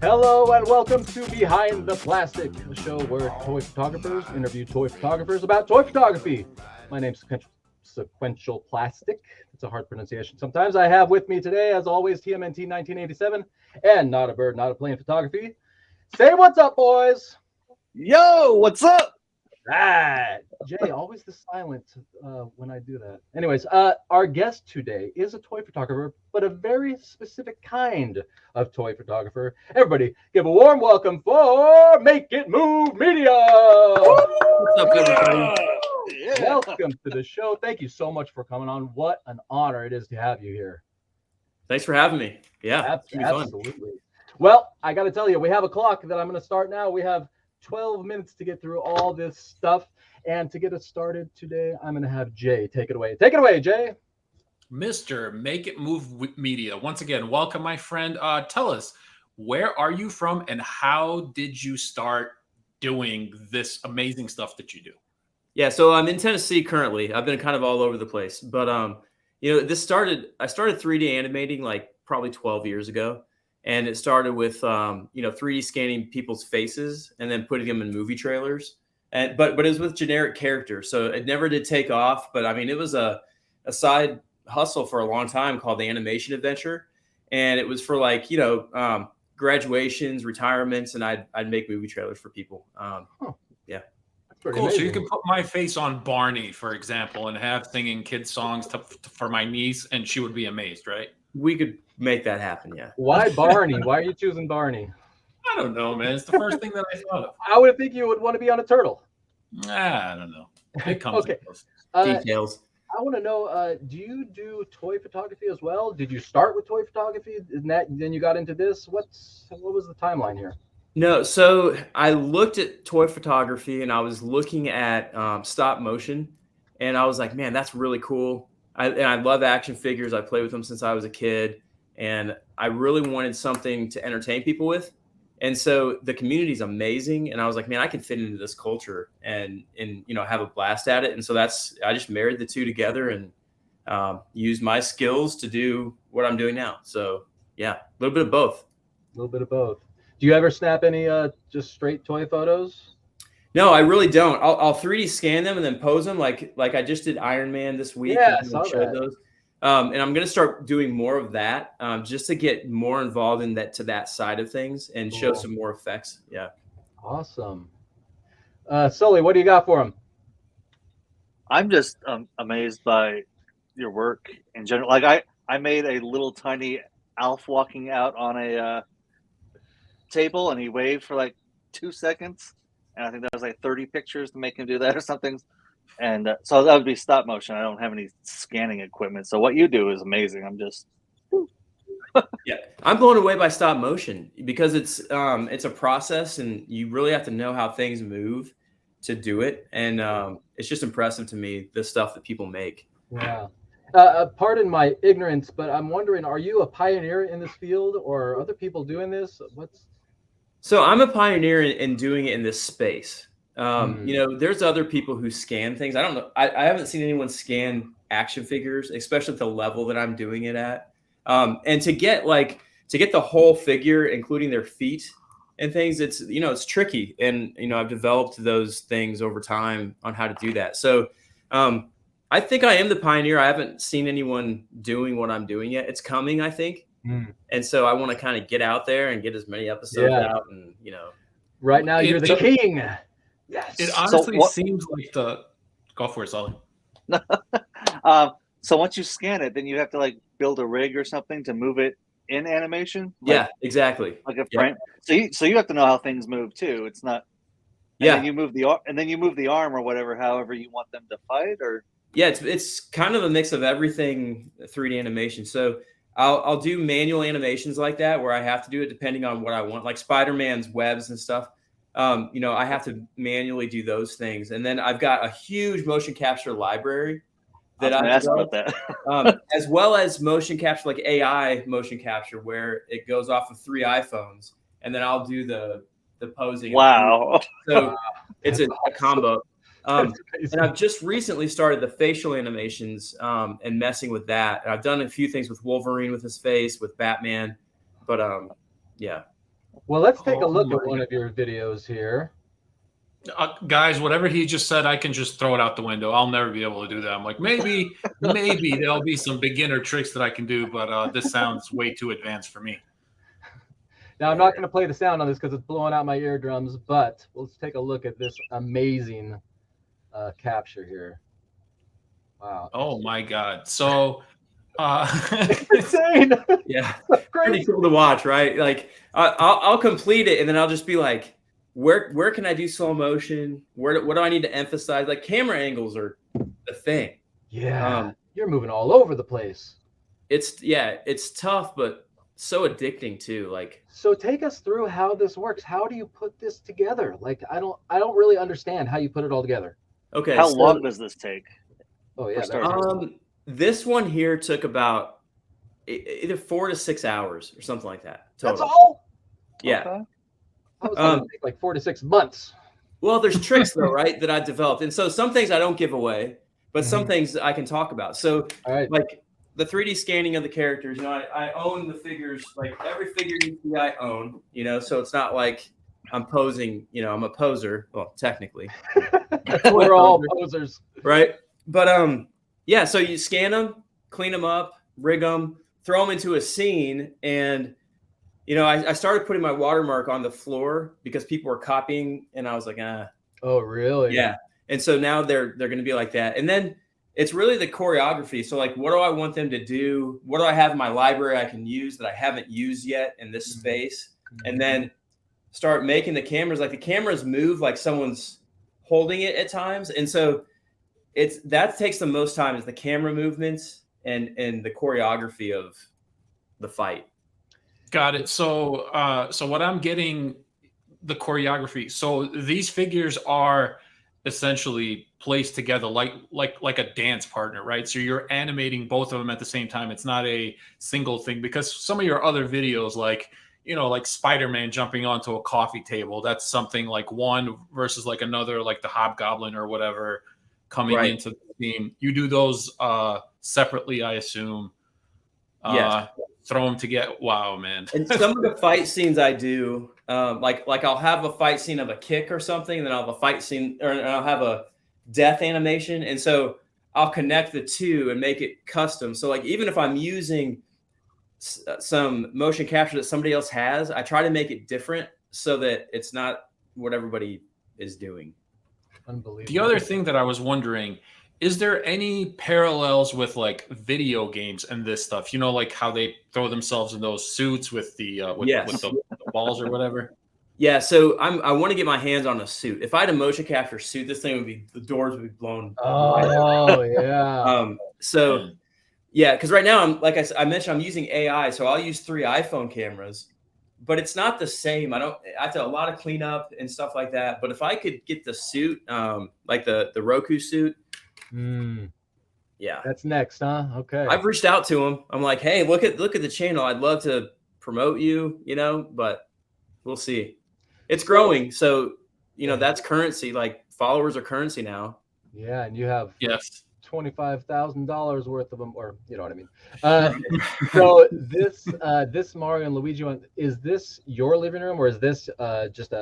Hello and welcome to Behind the Plastic, a show where toy photographers interview toy photographers about toy photography. My name's Sequential Plastic. It's a hard pronunciation. Sometimes I have with me today, as always, TMNT 1987 and Not a Bird, Not a Plane Photography. Say what's up, boys. Yo, what's up? Right. Jay, always the silent when I do that. Anyways, our guest today is a toy photographer, but a very specific kind of toy photographer. Everybody, give a warm welcome for Make It Move Media. What's up, everybody? Yeah. Welcome to the show. Thank you so much for coming on. What an honor it is to have you here. Thanks for having me. Yeah, it's gonna be fun. Absolutely. Well, I got to tell you, we have a clock that I'm going to start now. We have 12 minutes to get through all this stuff. And to get us started today, I'm going to have Jay take it away. Take it away, Jay. Mr. Make It Move Media. Once again, welcome, my friend. Tell us, where are you from and how did you start doing this amazing stuff that you do? Yeah, so I'm in Tennessee currently. I've been kind of all over the place, but I started 3D animating like probably 12 years ago, and it started with 3D scanning people's faces and then putting them in movie trailers. And but it was with generic characters, so it never did take off. But I mean, it was a side hustle for a long time called the Animation Adventure, and it was for graduations, retirements, and I'd make movie trailers for people. Yeah. Pretty Cool. So you amazing. can put my face on Barney, for example, and have singing kids songs for my niece, and she would be amazed, right? We could make that happen. Yeah. Why Barney? Why are you choosing Barney? I don't know, man. It's the first thing that I thought of. I would think you would want to be on a turtle. I don't know. It comes Okay. in close. Details. I want to know, do you do toy photography as well? Did you start with toy photography? Then you got into this? What was the timeline here? No, so I looked at toy photography and I was looking at stop motion, and I was like, man, that's really cool. I love action figures. I played with them since I was a kid, and I really wanted something to entertain people with. And so the community is amazing, and I was like, man, I can fit into this culture and have a blast at it. And so I just married the two together and used my skills to do what I'm doing now. So yeah, a little bit of both. A little bit of both. Do you ever snap any just straight toy photos? No, I really don't. I'll 3D scan them and then pose them like I just did Iron Man this week. Yeah, I and saw showed that. those. And I'm gonna start doing more of that, just to get more involved in that side of things and show Cool. some more effects. Yeah. Awesome. Sully, what do you got for him? I'm just amazed by your work in general. Like I made a little tiny Alf walking out on a table, and he waved for like 2 seconds, and I think that was like 30 pictures to make him do that or something. And so that would be stop motion. I don't have any scanning equipment, so what you do is amazing. I'm just Yeah, I'm blown away by stop motion because it's a process, and you really have to know how things move to do it. And it's just impressive to me the stuff that people make. Yeah. Pardon my ignorance, but I'm wondering, are you a pioneer in this field, or are other people doing this? So I'm a pioneer in doing it in this space. Hmm. There's other people who scan things. I don't know. I haven't seen anyone scan action figures, especially at the level that I'm doing it at. And to get the whole figure, including their feet and things, it's tricky. And I've developed those things over time on how to do that. So I think I am the pioneer. I haven't seen anyone doing what I'm doing yet. It's coming, I think. Hmm. And so I want to kind of get out there and get as many episodes Yeah. out, and Right now, you're the king. Yes. It honestly what- seems like go for it, Sully. so once you scan it, then you have to like build a rig or something to move it in animation. yeah, exactly. Like a Yeah. frame. So you have to know how things move too. It's not. And Yeah, then you move the arm or whatever, however you want them to fight, or yeah. It's kind of a mix of everything 3D animation. So I'll do manual animations like that where I have to do it depending on what I want, like Spider-Man's webs and stuff. I have to manually do those things, and then I've got a huge motion capture library that I was I've gonna ask about developed, that. as well as motion capture, like AI motion capture, where it goes off of 3 iPhones, and then I'll do the posing. Wow. So it's a combo. That's crazy. And I've just recently started the facial animations and messing with that. And I've done a few things with Wolverine with his face, with Batman, but yeah. Well, let's take a Oh look my at one of your videos here. Guys, whatever he just said, I can just throw it out the window. I'll never be able to do that. I'm like, maybe there'll be some beginner tricks that I can do, but this sounds way too advanced for me. Now, I'm not going to play the sound on this because it's blowing out my eardrums, but let's take a look at this amazing capture here. Wow. Oh my God. So, It's insane. Yeah, It's pretty crazy. cool to watch, right? Like I'll complete it and then I'll just be like, where can I do slow motion? What do I need to emphasize? Like camera angles are the thing. Yeah. You're moving all over the place. It's tough, but so addicting too. Like, So take us through how this works. How do you put this together? Like I don't really understand how you put it all together. okay, How so, long does this take? Oh yeah. For starters. this one here took about either 4 to 6 hours or something like that. That's Total. all? Yeah. Okay. I was going to take like 4 to 6 months. Well, there's tricks though, right, that I developed, and so some things I don't give away, but some Mhm. things I can talk about. So, All right. like the 3D scanning of the characters, I own the figures. Like every figure I own, so it's not like I'm posing. I'm a poser. Well, technically, We're all posers. right? But yeah. So you scan them, clean them up, rig them, throw them into a scene, and I started putting my watermark on the floor because people were copying, and I was like, Oh really? yeah. And so now they're going to be like that, and then it's really the choreography. So like, what do I want them to do? What do I have in my library I can use that I haven't used yet in this space? And then start making the cameras. Like the cameras move like someone's holding it at times, and so that takes the most time is the camera movements and the choreography of the fight. Got it. So, what I'm getting, the choreography. So these figures are essentially placed together like a dance partner, right? So you're animating both of them at the same time. It's not a single thing, because some of your other videos, like Spider-Man jumping onto a coffee table, that's something like one versus like another, like the Hobgoblin or whatever coming Right. into the theme. You do those separately, I assume. Yes. Throw them together. Wow, man. And some of the fight scenes I do, like I'll have a fight scene of a kick or something, and then I'll have a fight scene, or I'll have a death animation, and so I'll connect the two and make it custom. So like even if I'm using some motion capture that somebody else has, I try to make it different so that it's not what everybody is doing. Unbelievable. The other thing that I was wondering, is there any parallels with like video games and this stuff? Like how they throw themselves in those suits with the with the balls or whatever. Yeah, so I want to get my hands on a suit. If I had a motion capture suit, this thing the doors would be blown. Oh yeah. So yeah, because right now I mentioned, I'm using AI, so I'll use 3 iPhone cameras, but it's not the same. I have to a lot of cleanup and stuff like that. But if I could get the suit, like the Roku suit. Yeah, That's next, huh? Okay. I've reached out to him. I'm like, hey, look at the channel. I'd love to promote you, but we'll see. It's growing, so that's currency. Like followers are currency now. Yeah, and you have Yes. $25,000 worth of them, or you know what I mean. So this Mario and Luigi one, is this your living room, or is this just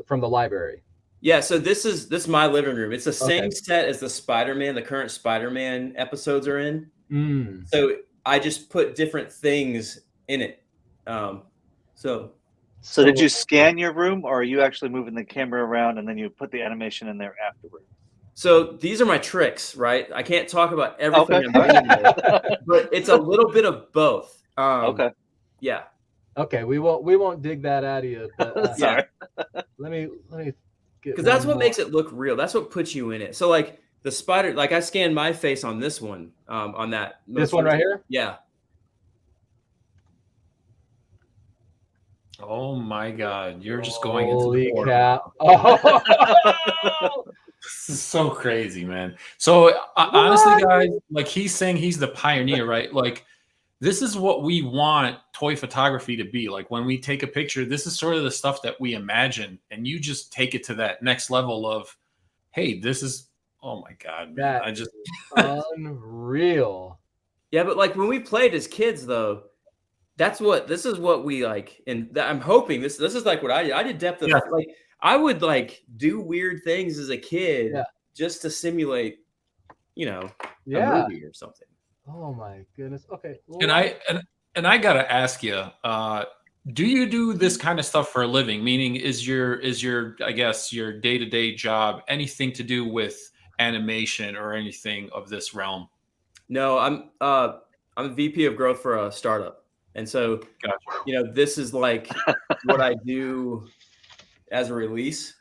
from the library? Yeah, so this is my living room. It's the same Okay. set as the current Spider-Man episodes are in. So So I just put different things in it. So did you scan your room, or are you actually moving the camera around and then you put the animation in there afterwards? So these are my tricks, right? I can't talk about everything Okay. I'm doing today, but it's a little bit of both. Okay. Yeah. Okay, we won't dig that out of you. But, Sorry. let me get, Because that's what makes it look real. That's what puts you in it. So like the spider, like I scanned my face on this one, on that. this one right here. Yeah. Oh my God, you're just going into Holy the portal. cow! Oh! This is so crazy, man. So honestly, guys, like he's saying, he's the pioneer, right? Like this is what we want toy photography to be. Like when we take a picture, this is sort of the stuff that we imagine, and you just take it to that next level of, hey, this is, oh my God, man. That I just, unreal. Yeah, but like when we played as kids, though, this is what we like, and I'm hoping this is like what I did depth of Yeah. like I would like do weird things as a kid Yeah. just to simulate, a Yeah. movie or something. Oh my goodness. Okay. And I gotta ask you, do you do this kind of stuff for a living? Meaning, is your I guess your day-to-day job anything to do with animation or anything of this realm? No, I'm a VP of growth for a startup, and so Gotcha. this is like what I do as a release,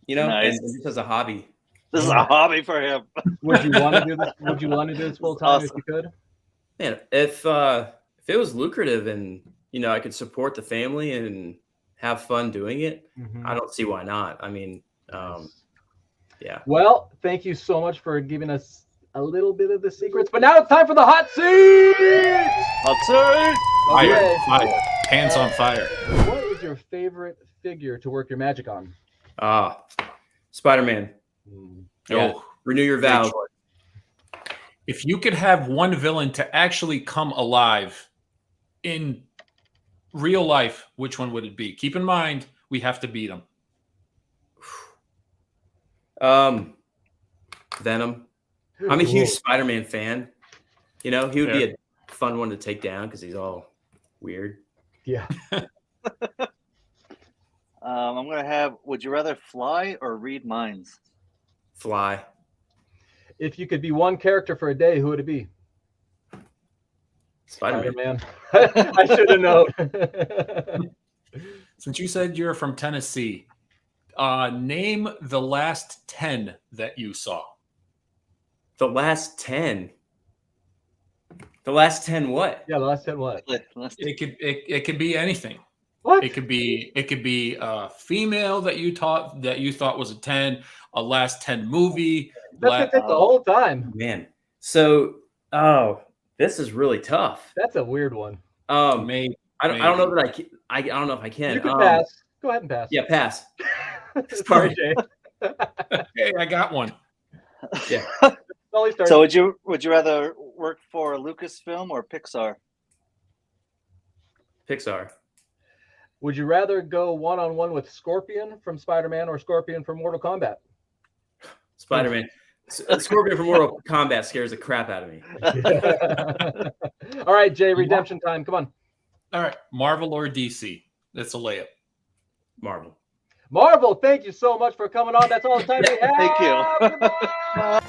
Nice. and just as a hobby. This is a hobby for him. Would you want to do this? Would you want to do this full time if Awesome. you could? Man, if it was lucrative and I could support the family and have fun doing it, Mhm. I don't see why not. I mean, Nice. yeah. Well, thank you so much for giving us a little bit of the secrets. But now it's time for the hot seat. I'll turn. Fire, Okay. fire, hands on fire. What is your favorite figure to work your magic on? Spider-Man. Yeah. Oh, Renew your great vows. choice. If you could have one villain to actually come alive in real life, which one would it be? Keep in mind, we have to beat him. Venom. I'm a huge Ooh. Spider-Man fan. He would be a fun one to take down because he's all weird. Yeah. I'm gonna have. Would you rather fly or read minds? Fly. If you could be one character for a day, who would it be? Spider-Man. Spider-Man. I should have known. Since you said you're from Tennessee, name the last 10 that you saw. The last 10. The last 10 what? Yeah, the last 10 what? It could be anything. What? It could be a female that you thought was a 10, a last 10 movie. That's gonna take the whole time. Man. So, this is really tough. That's a weird one. Maybe. I don't know that I don't know if I can. You can pass. Go ahead and pass. Yeah, pass. Sorry, Jay. Hey, I got one. Yeah. Only started. So would you rather work for Lucasfilm or Pixar? Pixar. Would you rather go one-on-one with Scorpion from Spider-Man or Scorpion from Mortal Kombat? Spider-Man. Scorpion from Mortal Kombat scares the crap out of me. All right, Jay, redemption time. Come on. All right, Marvel or DC? That's a layup. Marvel. Marvel, thank you so much for coming on. That's all the time we have. Thank you. Goodbye.